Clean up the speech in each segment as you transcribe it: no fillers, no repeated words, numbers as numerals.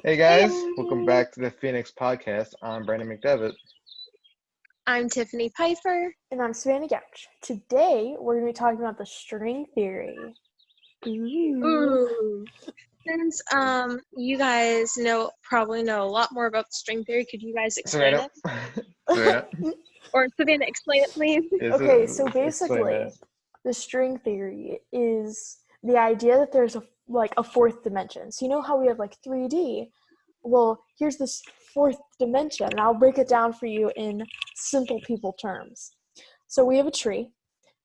Hey Hey, guys, welcome back to the Phoenix Podcast. I'm Brandon McDevitt. I'm Tiffany Piper. And I'm Savannah Gouch. Today, we're going to be talking about the string theory. Ooh. Since you guys probably know a lot more about string theory, could you guys explain Savannah. it? Savannah. Or Savannah, explain it, please. Okay, so Explain basically, that. the string theory is the idea that there's a fourth dimension. So you know how we have 3D? Well, here's this fourth dimension, and I'll break it down for you in simple people terms. So we have a tree,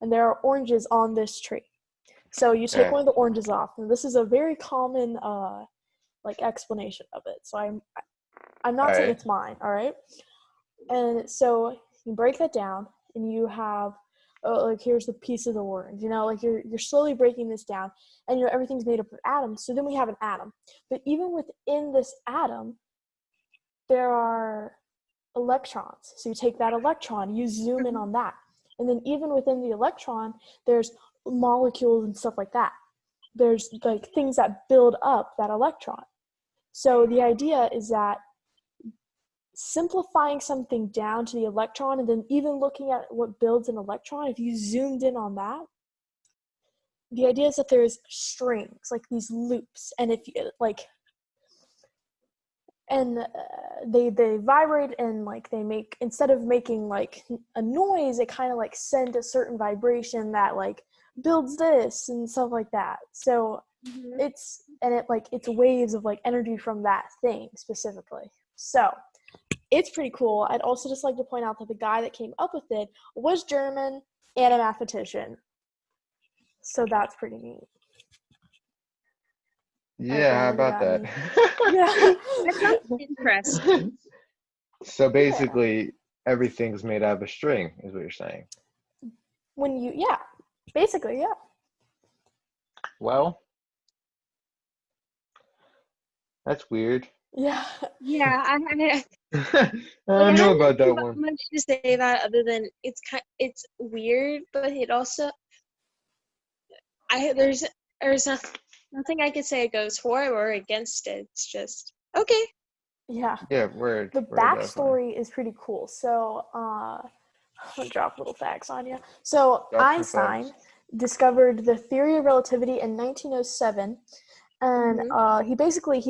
and there are oranges on this tree. So you take one of the oranges off, and this is a very common explanation of it. So I'm not saying it's mine, all right? And so you break that down, and you have here's the piece of the orange. You're slowly breaking this down, and everything's made up of atoms. So then we have an atom. But even within this atom, there are electrons. So you take that electron, you zoom in on that, and then even within the electron, there's molecules and stuff like that. There's things that build up that electron. So the idea is that simplifying something down to the electron, and then even looking at what builds an electron, if you zoomed in on that, the idea is that there's strings, these loops, and if you they vibrate, and they make, instead of making a noise, it kind of send a certain vibration that builds this and stuff like that. So it's waves of energy from that thing specifically. So it's pretty cool. I'd also just like to point out that the guy that came up with it was German and a mathematician. So that's pretty neat. Yeah, how about that? Yeah. That sounds interesting. So basically, everything's made out of a string, is what you're saying. Basically, yeah. Well, that's weird. Yeah. Yeah, I don't know about that one. Much to say that other than it's weird, but it also there's nothing I could say it goes for or against it. It's just okay. Yeah. Yeah, word. The backstory is pretty cool. So, I'll drop little facts on you. So, Einstein discovered the theory of relativity in 1907. And he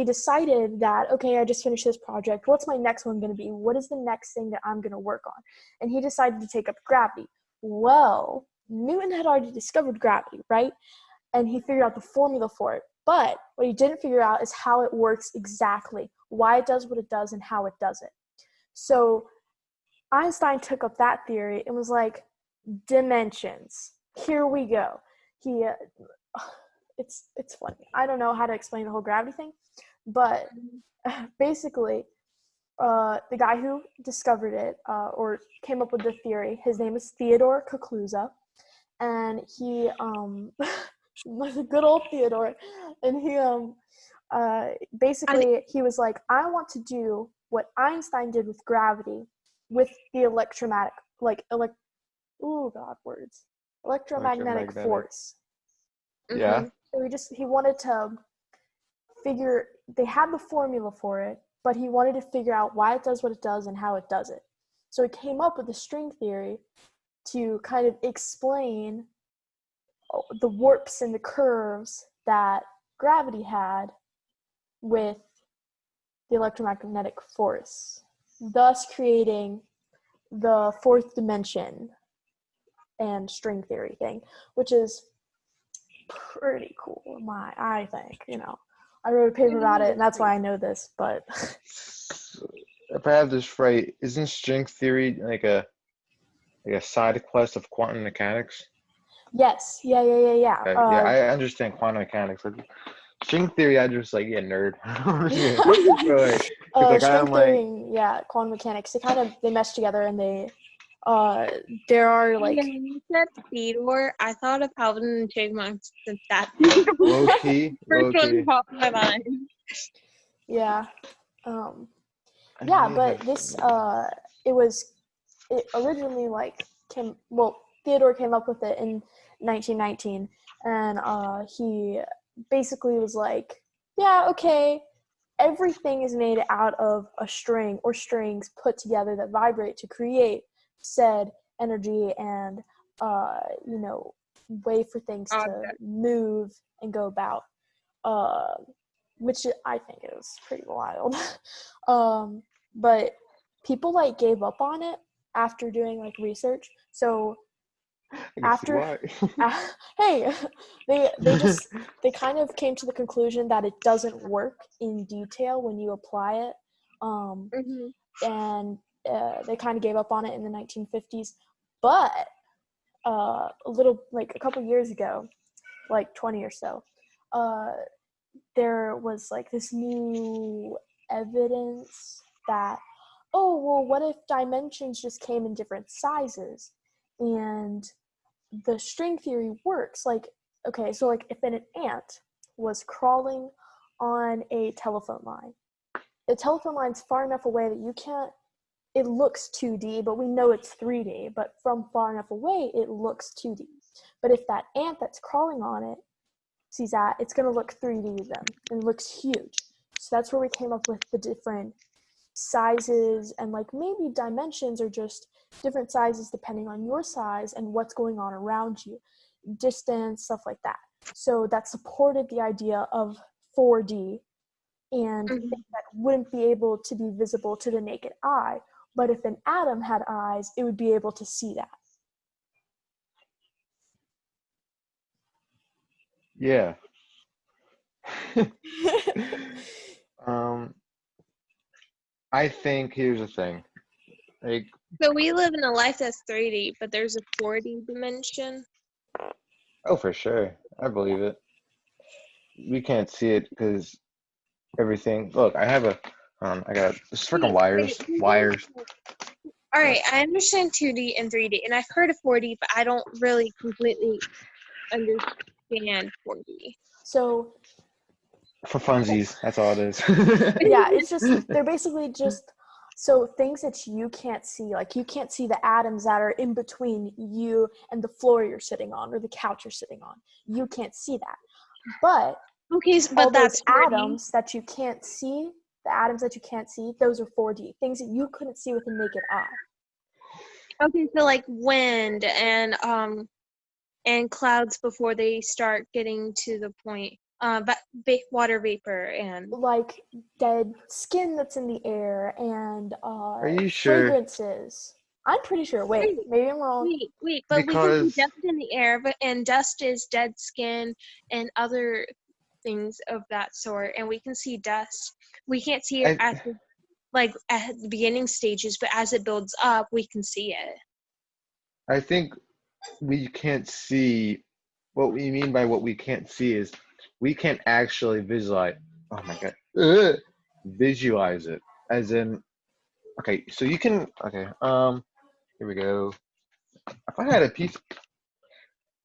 decided that, okay, I just finished this project. What's my next one going to be? What is the next thing that I'm going to work on? And he decided to take up gravity. Well, Newton had already discovered gravity, right? And he figured out the formula for it. But what he didn't figure out is how it works exactly, why it does what it does, and how it does it. So Einstein took up that theory and was like, dimensions. Here we go. It's funny. I don't know how to explain the whole gravity thing, but basically, the guy who discovered it or came up with the theory, his name is Theodore Kaluza, and he was a good old Theodore, and he basically he was like, I want to do what Einstein did with gravity, with the electromagnetic force. Yeah. So he wanted to figure, they had the formula for it, but he wanted to figure out why it does what it does and how it does it. So he came up with the string theory to kind of explain the warps and the curves that gravity had with the electromagnetic force, thus creating the fourth dimension and string theory thing, which is pretty cool, I think. I wrote a paper about it, and that's why I know this. But if I have this right, isn't string theory like a side quest of quantum mechanics? Yes. Yeah. I understand quantum mechanics. String theory, I just nerd. String theory, quantum mechanics. They mesh together, and there are When you said Theodore, I thought of Calvin and Chipmunks. That low key. First one popped in my mind. Yeah. But this it originally Theodore came up with it in 1919, and he basically was like, yeah, okay, everything is made out of a string or strings put together that vibrate to create said energy and way for things to Object. move and go about, which I think is pretty wild. But people like gave up on it after doing like research. So I can see after why. hey, they kind of came to the conclusion that it doesn't work in detail when you apply it, Hmm. and they kind of gave up on it in the 1950s. But a couple years ago, like 20 or so, there was like this new evidence that, oh well, what if dimensions just came in different sizes, and the string theory works. Like, okay, so like if an ant was crawling on a telephone line, the telephone line's far enough away that you can't, it looks 2D, but we know it's 3D, but from far enough away it looks 2D. But if that ant that's crawling on it sees that, it's going to look 3D then, and it looks huge. So that's where we came up with the different sizes, and like maybe dimensions are just different sizes depending on your size and what's going on around you, distance, stuff like that. So that supported the idea of 4D and Hmm. things that wouldn't be able to be visible to the naked eye, but if an atom had eyes, it would be able to see that. Yeah. Um, I think here's the thing. Like, So we live in a life that's 3D, but there's a 4D dimension. oh, for sure, I believe it. We can't see it because everything. Look, I have a. I got this freaking wires. All right, I understand 2D and 3D, and I've heard of 4D, but I don't really completely understand 4D. So For funsies, that's all it is. yeah, it's just, they're basically just, so things that you can't see, like you can't see the atoms that are in between you and the floor you're sitting on or the couch you're sitting on. You can't see that. But Okay, all but those that's 4D. atoms that you can't see, the atoms that you can't see, those are 4D, things that you couldn't see with the naked eye. Okay, so like wind and clouds before they start getting to the point, water vapor and. Like dead skin that's in the air and Are you sure? fragrances. I'm pretty sure. Wait, maybe I'm wrong. Wait, but we can see Because dust in the air, and dust is dead skin and other things of that sort, and we can see dust. We can't see it I, at the beginning stages, but as it builds up, we can see it. I think we can't see. What we mean by what we can't see is we can't actually visualize. Oh my god, visualize it. As in, okay, so you can. Okay, here we go. If I had a piece,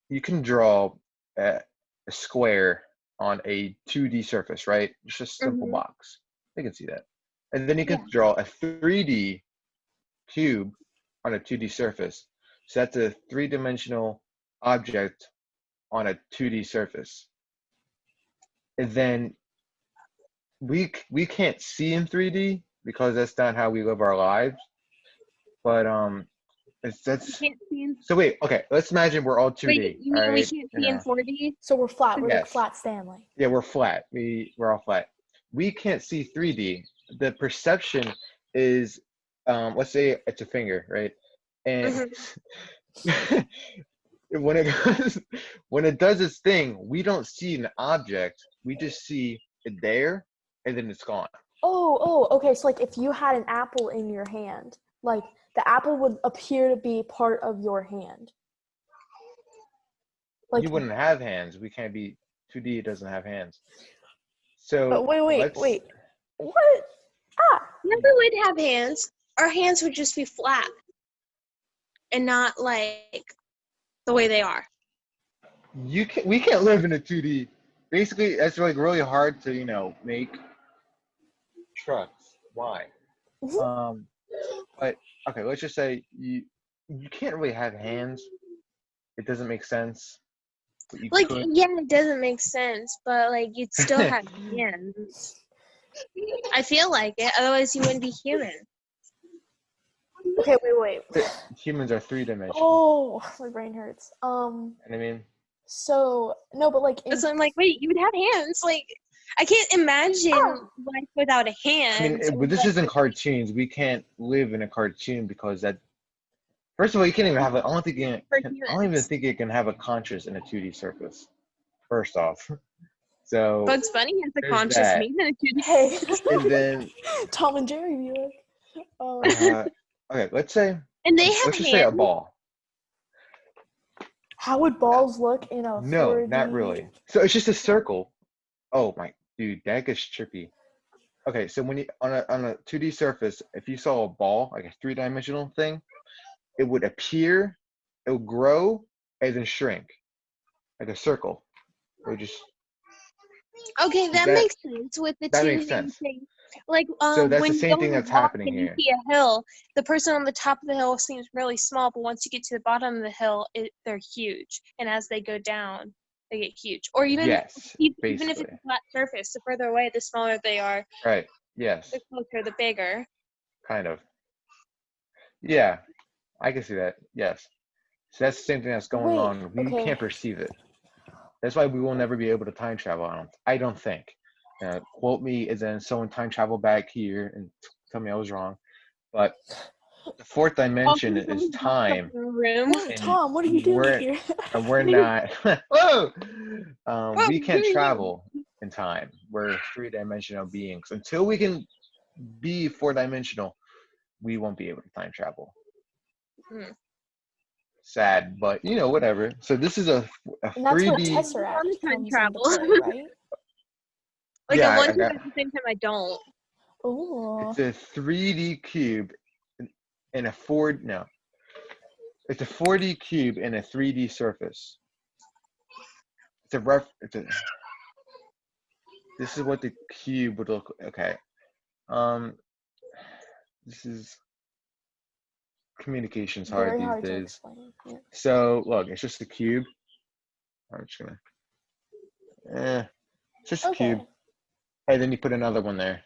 you can draw a, a square on a 2D surface, right? It's just a simple Hmm. box. You can see that. And then you Yeah. can draw a 3D cube on a 2D surface. So that's a three-dimensional object on a 2D surface. And then we can't see in 3D because that's not how we live our lives. But it's We that's can't see in. so wait, okay, let's imagine we're all Wait, 2D, you all mean we right? can't You see in know. 4D? So we're flat. We're like Yes. flat Stanley. Yeah, we're flat. We're all flat. We can't see 3D. The perception is, let's say it's a finger, right? And Hmm. when it goes, when it does its thing, we don't see an object. We just see it there, and then it's gone. Okay. So like if you had an apple in your hand, like the apple would appear to be part of your hand. Like, You wouldn't have hands. We can't be 2D. It doesn't have hands. So wait. let's. What? Ah, Yeah, we would have hands. Our hands would just be flat and not like the way they are. We can't live in a 2D. Basically, that's like really hard to make trucks. Why? mhm. Um, but okay, let's just say you can't really have hands. It doesn't make sense, but you Like, could. yeah, it doesn't make sense, but like you'd still have hands. I feel like it. Otherwise, you wouldn't be human. Okay, wait. Humans are three-dimensional. Oh, my brain hurts. You know what I mean? So no, but like in So I'm like, wait, you would have hands? Like, I can't imagine life without a hand. I mean, but this isn't cartoons. We can't live in a cartoon because that. First of all, you can't even have a. I don't even think it can have a conscious in a 2D surface. First off, so Bugs Bunny has a there's conscious that. me than a 2D. hey, And then Tom and Jerry be like, okay, let's say And they have let's just say a hands. ball. how would balls look in a No, 4D? not really. So it's just a circle. Oh my dude, that gets trippy. Okay, so when you on a 2D surface, if you saw a ball, like a three-dimensional thing, it would appear, it would grow, and then shrink, like a circle. It would just Okay, that makes sense with the that 2D makes sense. thing. Like, So that's when the you same go thing on a that's walk happening and you here. see a hill, the person on the top of the hill seems really small, but once you get to the bottom of the hill, they're huge. And as they go down, they get huge. Or even Yes, even if it's basically. a flat surface, the further away, the smaller they are. Right. Yes. The closer, the bigger. Kind of. Yeah, I can see that. Yes. So that's the same thing that's going Wait, on. We okay. can't perceive it. That's why we will never be able to time travel. I don't think. Quote me, and then someone time travel back here and tell me I was wrong. But the fourth dimension is time. Room. What, Tom? What are you doing here? And we're not. Whoa! We can't travel in time. We're three-dimensional beings. Until we can be four-dimensional, we won't be able to time travel. Sad, but whatever. So this is a And that's where 3D. Tesseract Time comes travel. into play, right? Like, Yeah, I want to, at the same time, I don't. Oh. It's a 3D cube in a 4D. No, it's a 4D cube in a 3D surface. This is what the cube would look. Okay. This is communication's hard Very these hard to days. explain. Yeah. So look, it's just a cube. I'm just gonna. It's just a cube. Hey, then you put another one there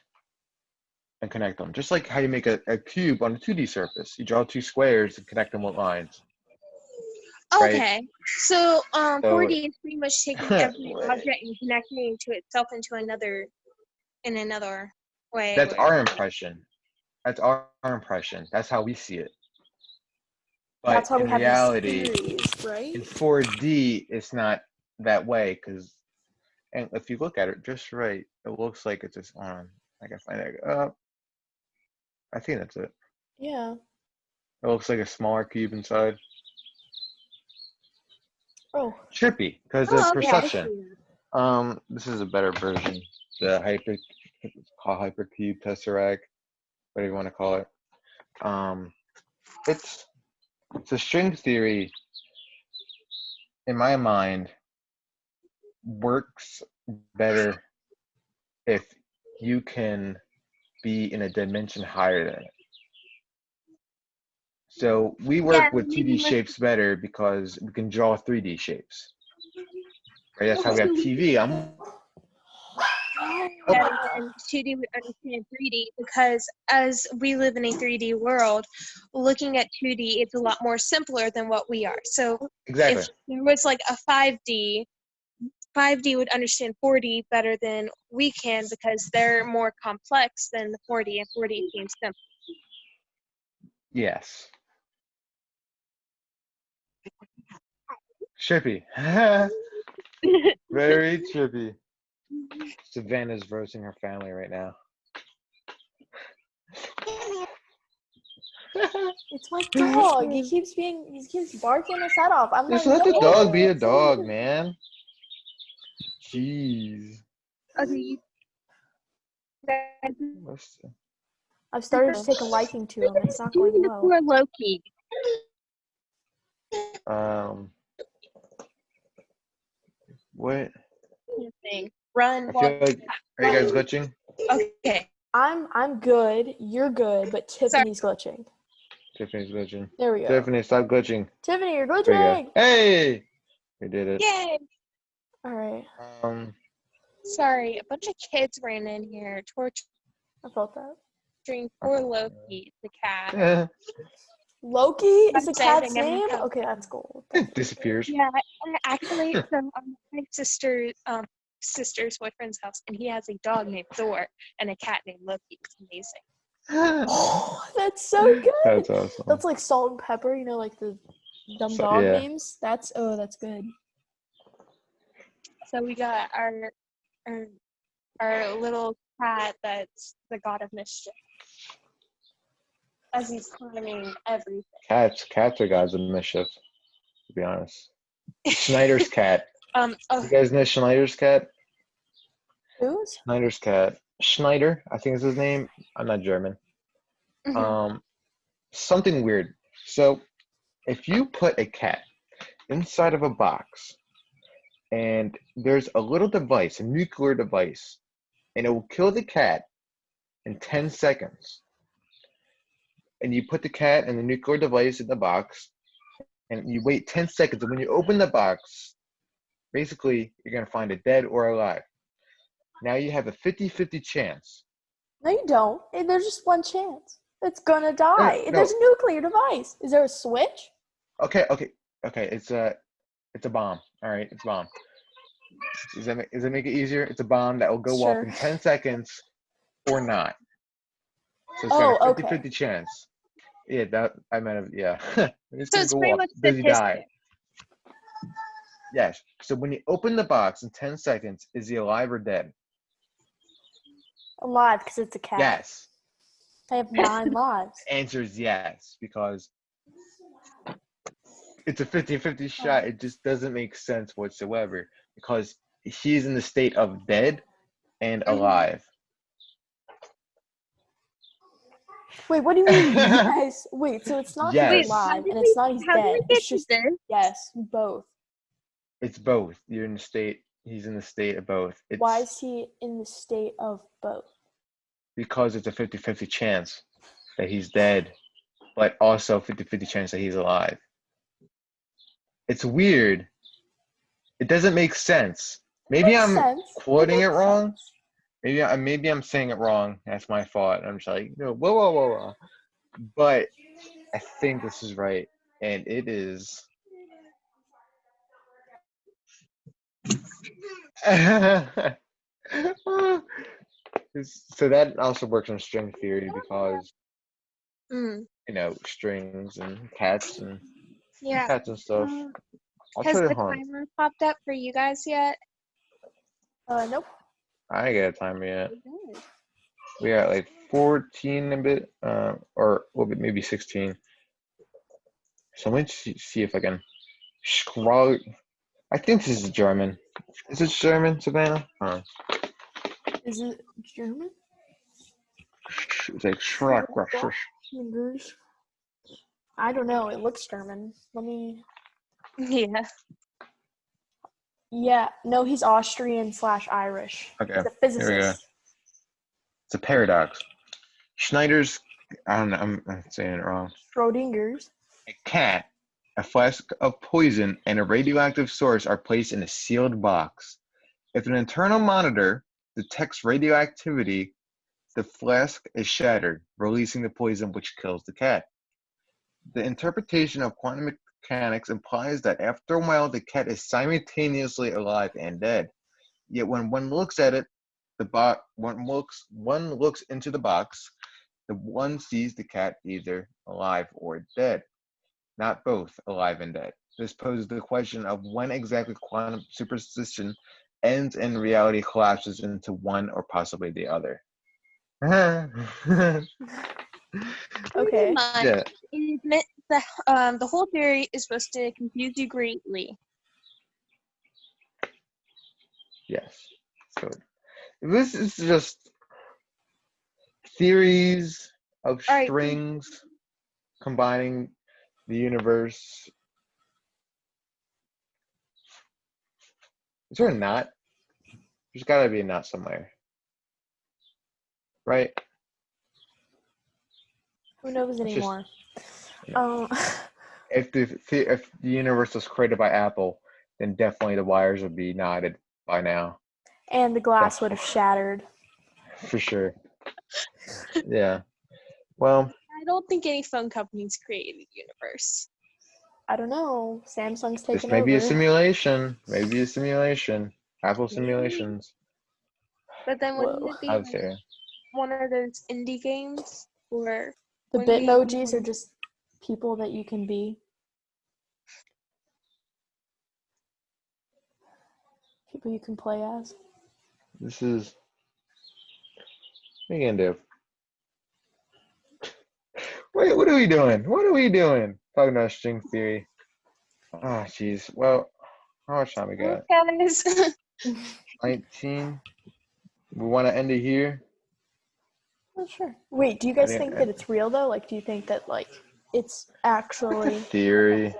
and connect them. Just like how you make a cube on a 2D surface. You draw two squares and connect them with lines. Okay. Right? So 4D is pretty much taking every object and connecting to itself into another way. That's our impression. That's our impression. That's how we see it. But that's how in we have reality, these theories, right? in 4D, it's not that way and if you look at it just right, it looks like it's just on. I can find it. I think that's it. Yeah. It looks like a smaller cube inside. Oh. Trippy, because of perception. Yeah. This is a better version. The hypercube tesseract, whatever you want to call it. It's a string theory. In my mind, works better if you can be in a dimension higher than it. So we work with 2D shapes better because we can draw 3D shapes. Right? That's how we have TV. And 2D would understand 3D because as we live in a 3D world, looking at 2D, it's a lot more simpler than what we are. So exactly. If there was like a 5D would understand 4D better than we can because they're more complex than the 4D, and 4D seems simple. Yes. Trippy. Very trippy. Savannah's roasting her family right now. It's my dog. He keeps barking his head off. I'm Just like, let the no. dog be a dog, man. Jeez. Okay. I've started to take a liking to him. It's not going well. Poor Loki. What? Run. I feel like, are you guys glitching? Okay. I'm good. You're good, but Tiffany's glitching. Tiffany's glitching. There we go. Tiffany, stop glitching. Tiffany, you're There glitching. you go. Hey, we did it. Yay! All right. Sorry, a bunch of kids ran in here I felt that. torturing poor Loki, the cat. Yeah. Loki is the I'm saying cat's I'm name? having Okay, fun. that's gold. It disappears. Yeah, actually, so my sister's boyfriend's house, and he has a dog named Thor and a cat named Loki. It's amazing. Oh, that's so good. That's awesome. That's like salt and pepper, you know, like the dumb So, dog yeah. names. That's good. So we got our little cat that's the god of mischief, as he's climbing everything. Cats are gods of mischief, to be honest. Schneider's cat. Oh, You guys know Schneider's cat? Who's? Schneider's cat. Schneider, I think is his name. I'm not German. mhm. Something weird. So, if you put a cat inside of a box, and there's a little device, a nuclear device, and it will kill the cat in 10 seconds. And you put the cat and the nuclear device in the box, and you wait 10 seconds. And when you open the box, basically, you're going to find it dead or alive. Now you have a 50-50 chance. No, you don't. There's just one chance. It's gonna die. No. There's a nuclear device. Is there a switch? Okay. It's a bomb. All right, it's a bomb. Does that make it easier? It's a bomb that will go off Sure. in 10 seconds or not. So it's got a 50-50 okay. chance. Yeah, that I meant of yeah. It's So gonna it's go pretty off. much Does he die? statistic. Yes. So when you open the box in 10 seconds, is he alive or dead? Alive, because it's a cat. Yes. I have 9 lives. The answer is yes, because it's a 50-50 shot. It just doesn't make sense whatsoever, because he's in the state of dead and alive. Wait, what do you mean yes? Wait, so it's not Yes. he's alive, and it's not he's How did dead. we get It's to just, this? yes, both. It's both. You're in the state. He's in the state of both. Why is he in the state of both? Because it's a 50-50 chance that he's dead, but also 50-50 chance that he's alive. It's weird. It doesn't make sense. Maybe I'm quoting it wrong. Maybe I'm saying it wrong. That's my fault. I'm just like, no, whoa. But I think this is right, and it is. So that also works on string theory, because strings and cats and Yeah. cats and stuff. I'll Has try to the hunt. timer popped up for you guys yet? Nope. I ain't got a timer yet. Good. We got like 14 a bit, or maybe 16. So let me see if I can scroll. I think this is German. Is it German, Savannah? Is it German? It's like Shrek. I don't know. It looks German. Let me. Yeah. Yeah. No, he's Austrian/Irish. Okay. He's a Here we go. physicist. It's a paradox. Schneider's. I don't know. I'm saying it wrong. Schrodinger's. A cat, a flask of poison, and a radioactive source are placed in a sealed box. If an internal monitor detects radioactivity, the flask is shattered, releasing the poison which kills the cat. The interpretation of quantum mechanics implies that after a while the cat is simultaneously alive and dead. Yet when one looks at it, one looks into the box, the one sees the cat either alive or dead, not both alive and dead. This poses the question of when exactly quantum superposition ends and reality collapses into one or possibly the other. Okay. Yeah. The whole theory is supposed to confuse you greatly. Yes. So this is just theories of strings combining the universe. Is there a knot? There's got to be a knot somewhere, right? Who knows anymore? If the universe was created by Apple, then definitely the wires would be knotted by now. And the glass would have shattered. For sure. Yeah. Well, I don't think any phone companies created the universe. I don't know. Samsung's this taken may be a over. simulation. Maybe a simulation. Apple Maybe. simulations. But then wouldn't Whoa. it be I'd like say. one of those indie games? Or The wouldn't it be Bitmojis are just people that you can be. People you can play as. This is. What are you gonna do? Wait, what are we doing? What are we doing? Talking about string theory. Oh, jeez. Well, how much time we got? guys? 19. We want to end it here. Oh, sure. Wait, do you guys think that it's real though? Like, do you think that like it's actually Theory.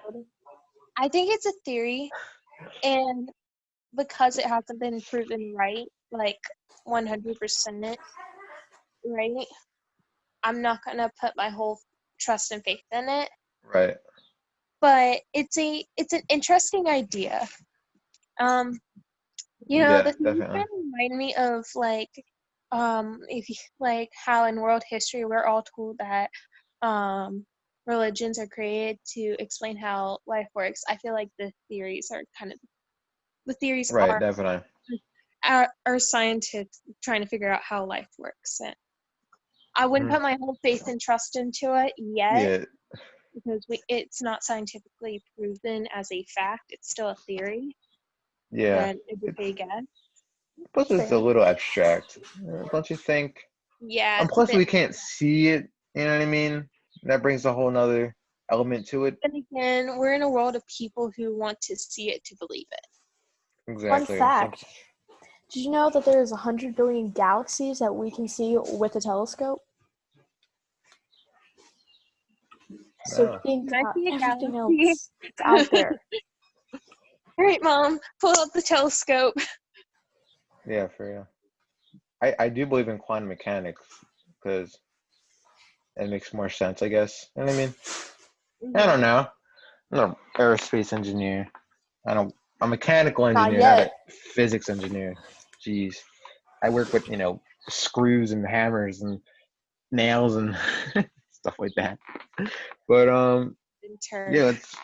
I think it's a theory, and because it hasn't been proven right, like 100% right, I'm not gonna put my whole trust and faith in it. Right. But it's an interesting idea. Yeah, The things definitely. kind of remind me of like, if you like how in world history we're all told that religions are created to explain how life works. I feel like the theories Right, definitely. are scientists trying to figure out how life works. And I wouldn't put my whole faith and trust into it yet Yeah, because it's not scientifically proven as a fact. It's still a theory, yeah. an educated guess. Plus, it's a little abstract, don't you think? Yeah, And it's a plus, bit. we can't see it. You know what I mean? That brings a whole nother element to it. Then again, we're in a world of people who want to see it to believe it. Fun Exactly. fact. Did you know that there's 100 billion galaxies that we can see with a telescope? So No. think Can I about see a everything galaxy? else that's out there. All right, Mom, pull up the telescope. Yeah, for real. I do believe in quantum mechanics because it makes more sense, I guess. You know what I mean? I don't know. I'm an aerospace engineer. I'm a mechanical Not engineer, not a yet. physics engineer. Jeez. I work with, screws and hammers and nails and stuff like that. But yeah, let's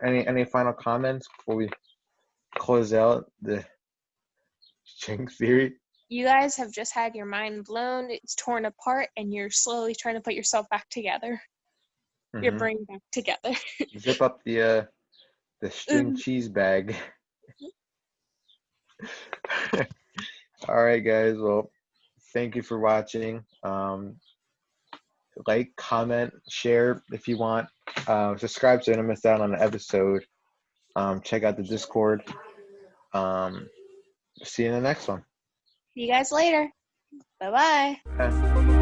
any final comments before we close out the string theory? You guys have just had your mind blown. It's torn apart, and you're slowly trying to put yourself back together. Your brain back together. Zip up the string cheese bag. All right, guys. Well, thank you for watching. Like, comment, share if you want. Subscribe so you don't miss out on an episode. Check out the Discord. See you in the next one. See you guys later. Bye-bye. Okay.